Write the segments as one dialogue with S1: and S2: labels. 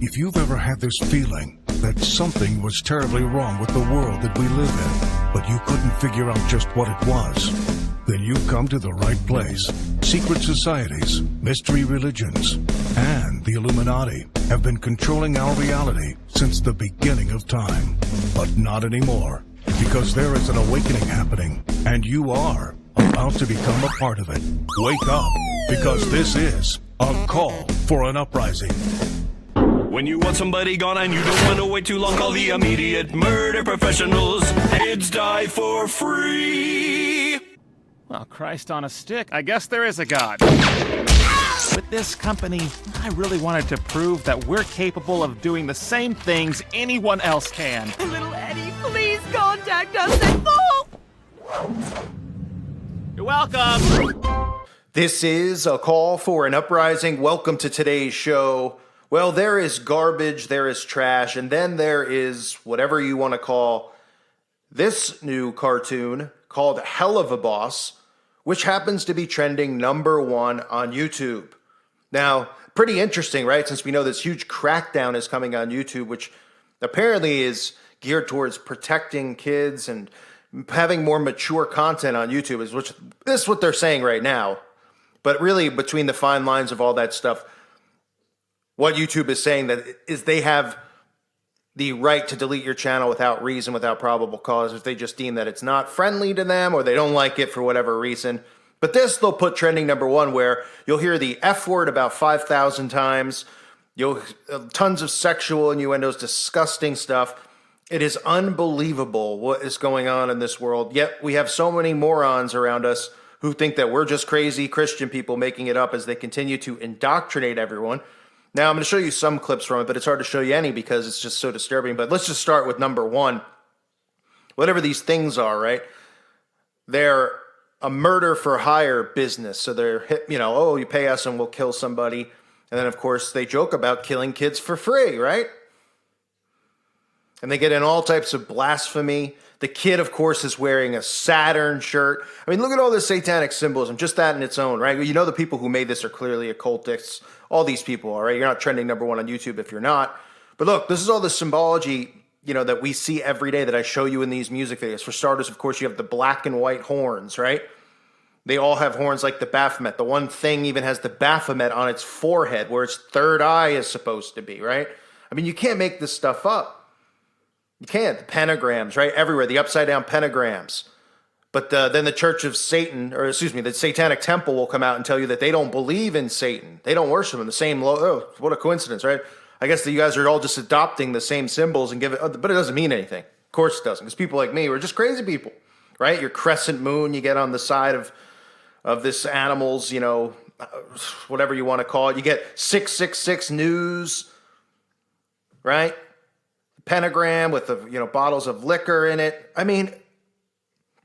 S1: If you've ever had this feeling that something was terribly wrong with the world that we live in, but you couldn't figure out just what it was, then you've come to the right place. Secret societies, mystery religions, and the Illuminati have been controlling our reality since the beginning of time. But not anymore, because there is an awakening happening, and you are about to become a part of it. Wake up, because this is a call for an uprising.
S2: When you want somebody gone and you don't want to wait too long, call the immediate murder professionals. Kids die for free.
S3: Well, Christ on a stick, I guess there is a God. With this company, I really wanted to prove that we're capable of doing the same things anyone else can.
S4: Little Eddie, please contact us at full.
S3: You're welcome.
S5: This is a call for an uprising. Welcome to today's show. Well, there is garbage, there is trash, and then there is whatever you want to call this new cartoon called Hell of a Boss, which happens to be trending #1 on YouTube. Now, pretty interesting, right? Since we know this huge crackdown is coming on YouTube, which apparently is geared towards protecting kids and having more mature content on YouTube, this is what they're saying right now. But really, between the fine lines of all that stuff, what YouTube is saying that is they have the right to delete your channel without reason, without probable cause, if they just deem that it's not friendly to them or they don't like it for whatever reason. But this they'll put trending #1, where you'll hear the F word about 5,000 times. Tons of sexual innuendos, disgusting stuff. It is unbelievable what is going on in this world. Yet we have so many morons around us who think that we're just crazy Christian people making it up as they continue to indoctrinate everyone. Now, I'm going to show you some clips from it, but it's hard to show you any because it's just so disturbing. But let's just start with #1. Whatever these things are, right? They're a murder for hire business. So they're, oh, you pay us and we'll kill somebody. And then, of course, they joke about killing kids for free, right? And they get in all types of blasphemy. The kid, of course, is wearing a Saturn shirt. I mean, look at all this satanic symbolism, just that in its own, right? You know the people who made this are clearly occultists. All these people, all right? You're not trending #1 on YouTube if you're not. But look, this is all the symbology, that we see every day that I show you in these music videos. For starters, of course, you have the black and white horns, right? They all have horns like the Baphomet. The one thing even has the Baphomet on its forehead where its third eye is supposed to be, right? I mean, you can't make this stuff up. You can't. The pentagrams, right? Everywhere. The upside down pentagrams. But then the Church of Satan, the Satanic Temple will come out and tell you that they don't believe in Satan. They don't worship him. The same, oh, what a coincidence, right? I guess that you guys are all just adopting the same symbols and but it doesn't mean anything. Of course it doesn't. Because people like me, we're just crazy people, right? Your crescent moon you get on the side of this animal's, whatever you want to call it. You get 666 news, right? Pentagram with the, bottles of liquor in it. I mean,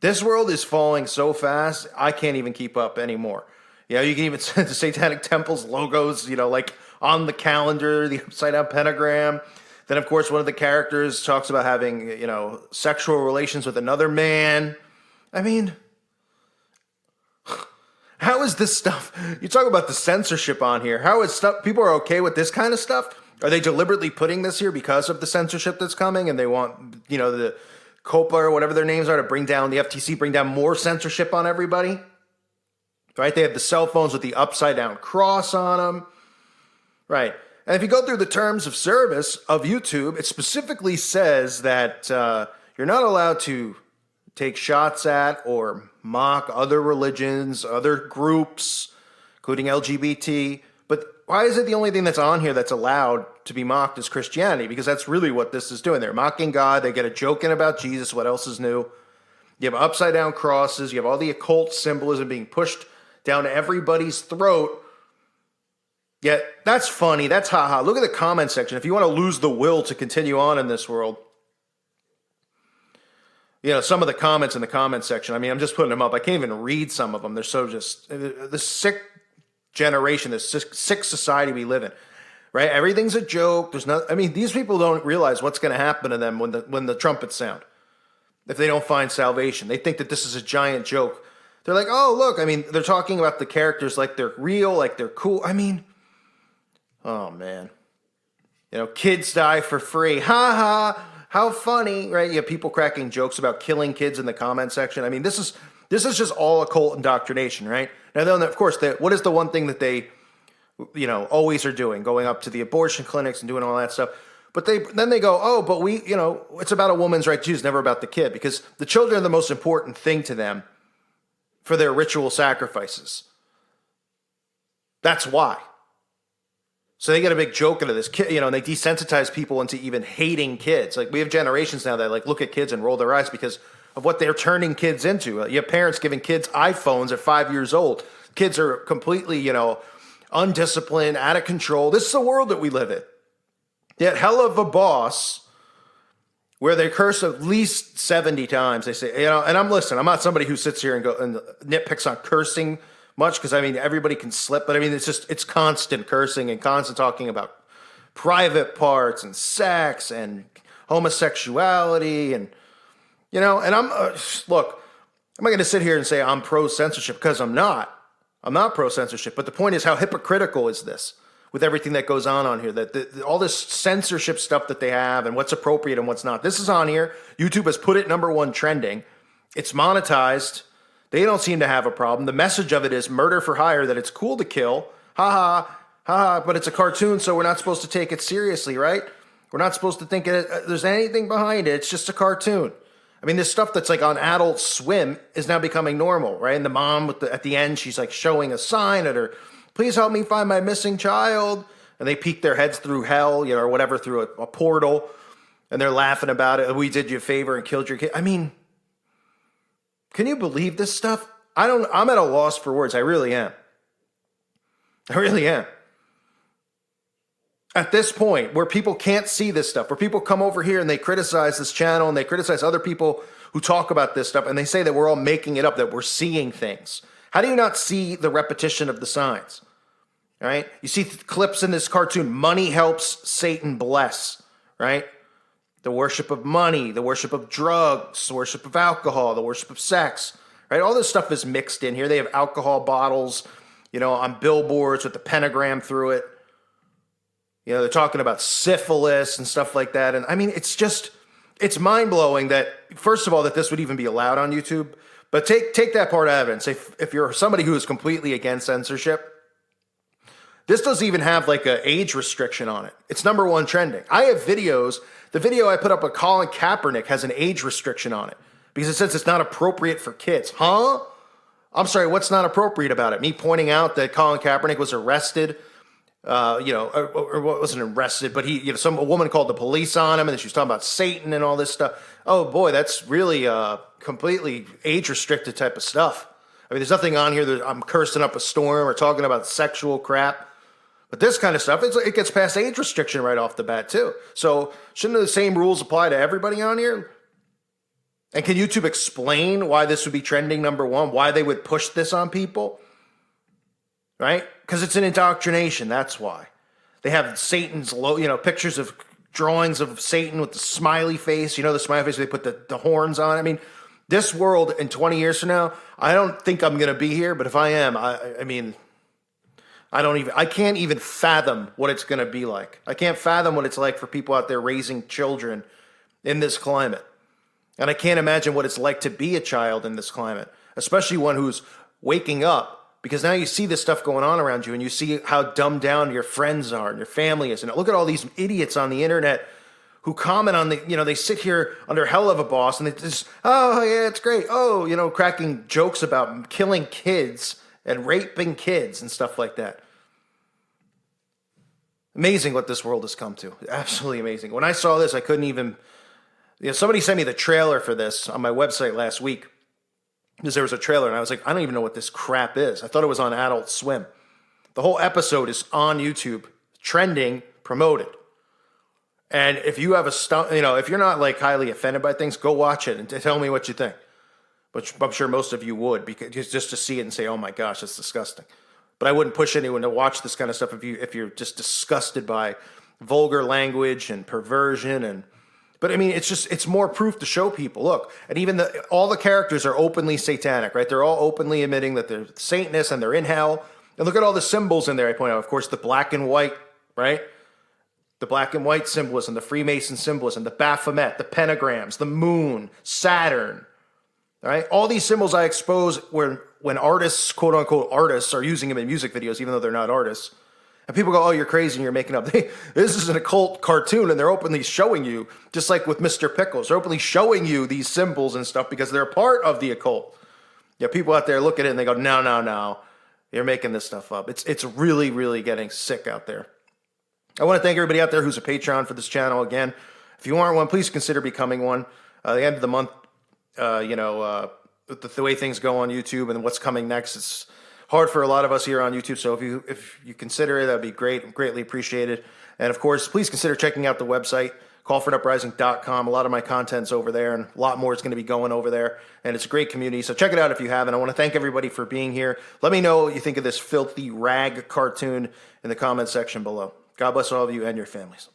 S5: this world is falling so fast, I can't even keep up anymore. You can even see the Satanic Temple's logos, like on the calendar, the upside down pentagram. Then, of course, one of the characters talks about having, sexual relations with another man. I mean, how is this stuff? You talk about the censorship on here. How is stuff, people are okay with this kind of stuff? Are they deliberately putting this here because of the censorship that's coming and they want, the COPA or whatever their names are to bring down the FTC, bring down more censorship on everybody, right? They have the cell phones with the upside down cross on them, right? And if you go through the terms of service of YouTube, it specifically says that you're not allowed to take shots at or mock other religions, other groups, including LGBT. But why is it the only thing that's on here that's allowed to be mocked is Christianity? Because that's really what this is doing. They're mocking God. They get a joke in about Jesus. What else is new? You have upside down crosses. You have all the occult symbolism being pushed down everybody's throat. Yet that's funny. That's haha. Look at the comment section. If you want to lose the will to continue on in this world, some of the comments in the comment section, I mean, I'm just putting them up. I can't even read some of them. They're so just the sick generation, this sick society we live in, right? Everything's a joke. These people don't realize what's going to happen to them when the trumpets sound. If they don't find salvation, they think that this is a giant joke. They're like, oh, look, they're talking about the characters like they're real, like they're cool. Oh man. Kids die for free. Ha ha. How funny, right? You have people cracking jokes about killing kids in the comment section. I mean, this is just all occult indoctrination, right? Now, then, of course, what is the one thing that they, always are doing? Going up to the abortion clinics and doing all that stuff. But then they go, oh, but it's about a woman's right to choose, never about the kid, because the children are the most important thing to them for their ritual sacrifices. That's why. So they get a big joke into this kid, and they desensitize people into even hating kids. Like, we have generations now that look at kids and roll their eyes because of what they're turning kids into. You have parents giving kids iPhones at 5 years old. Kids are completely, undisciplined, out of control. This is the world that we live in. Yet hell of a boss where they curse at least 70 times. They say, and I'm not somebody who sits here and nitpicks on cursing much, because everybody can slip, but it's constant cursing and constant talking about private parts and sex and homosexuality and and I'm look, I'm not going to sit here and say I'm pro censorship, because I'm not pro censorship, but the point is, how hypocritical is this with everything that goes on here, that all this censorship stuff that they have and what's appropriate and what's not. This is on here. YouTube has put it #1 trending. It's monetized. They don't seem to have a problem. The message of it is murder for hire, that it's cool to kill. Ha ha, ha, but it's a cartoon, so we're not supposed to take it seriously, right? We're not supposed to think there's anything behind it. It's just a cartoon. This stuff that's on Adult Swim is now becoming normal, right? And the mom at the end, she's showing a sign at her, please help me find my missing child. And they peek their heads through hell, or whatever, through a portal. And they're laughing about it. We did you a favor and killed your kid. Can you believe this stuff? I'm at a loss for words. I really am. At this point, where people can't see this stuff, where people come over here and they criticize this channel and they criticize other people who talk about this stuff, and they say that we're all making it up, that we're seeing things. How do you not see the repetition of the signs? Right? You see clips in this cartoon. Money helps, Satan bless. Right? The worship of money, the worship of drugs, the worship of alcohol, the worship of sex, right? All this stuff is mixed in here. They have alcohol bottles, on billboards with the pentagram through it. They're talking about syphilis and stuff like that. And it's mind-blowing that, first of all, that this would even be allowed on YouTube. But take that part out of it and say, if you're somebody who is completely against censorship, this doesn't even have an age restriction on it. It's #1 trending. I have videos. The video I put up with Colin Kaepernick has an age restriction on it because it says it's not appropriate for kids. Huh? I'm sorry, what's not appropriate about it? Me pointing out that Colin Kaepernick was arrested, or wasn't arrested, but a woman called the police on him, and then she was talking about Satan and all this stuff. Oh boy, that's really completely age restricted type of stuff. There's nothing on here that I'm cursing up a storm or talking about sexual crap. But this kind of stuff, it gets past age restriction right off the bat, too. So shouldn't the same rules apply to everybody on here? And can YouTube explain why this would be trending #1, why they would push this on people? Right? Because it's an indoctrination, that's why. They have Satan's, pictures of drawings of Satan with the smiley face. The smiley face, they put the horns on. This world in 20 years from now, I don't think I'm going to be here, but if I am, I can't even fathom what it's going to be like. I can't fathom what it's like for people out there raising children in this climate. And I can't imagine what it's like to be a child in this climate, especially one who's waking up, because now you see this stuff going on around you and you see how dumbed down your friends are and your family is. And look at all these idiots on the internet who comment on they sit here under hell of a boss and they just, oh yeah, it's great. Oh, cracking jokes about killing kids and raping kids and stuff like that. Amazing what this world has come to. Absolutely amazing. When I saw this, I couldn't even... somebody sent me the trailer for this on my website last week, because there was a trailer, and I was like, I don't even know what this crap is. I thought it was on Adult Swim. The whole episode is on YouTube, trending, promoted. And if you have if you're not highly offended by things, go watch it and tell me what you think. But I'm sure most of you would, because just to see it and say, oh my gosh, that's disgusting. But I wouldn't push anyone to watch this kind of stuff if you're just disgusted by vulgar language and perversion. But it's more proof to show people, look, and even all the characters are openly satanic, right? They're all openly admitting that they're Satanists and they're in hell. And look at all the symbols in there I point out. Of course, the black and white, right? The black and white symbolism, the Freemason symbolism, the Baphomet, the pentagrams, the moon, Saturn. All right, all these symbols I expose when artists, quote unquote artists, are using them in music videos, even though they're not artists. And people go, oh, you're crazy and you're making up. This is an occult cartoon, and they're openly showing you, just like with Mr. Pickles, they're openly showing you these symbols and stuff because they're a part of the occult. Yeah, people out there look at it and they go, no, you're making this stuff up. It's really, really getting sick out there. I want to thank everybody out there who's a Patreon for this channel. Again, if you aren't one, please consider becoming one. The end of the month, with the way things go on YouTube and what's coming next, it's hard for a lot of us here on YouTube. So if you consider it, that'd be great, greatly appreciated. And of course, please consider checking out the website, callforuprising.com. A lot of my content's over there, and a lot more is going to be going over there. And it's a great community, so check it out if you haven't. I want to thank everybody for being here. Let me know what you think of this filthy rag cartoon in the comment section below. God bless all of you and your families.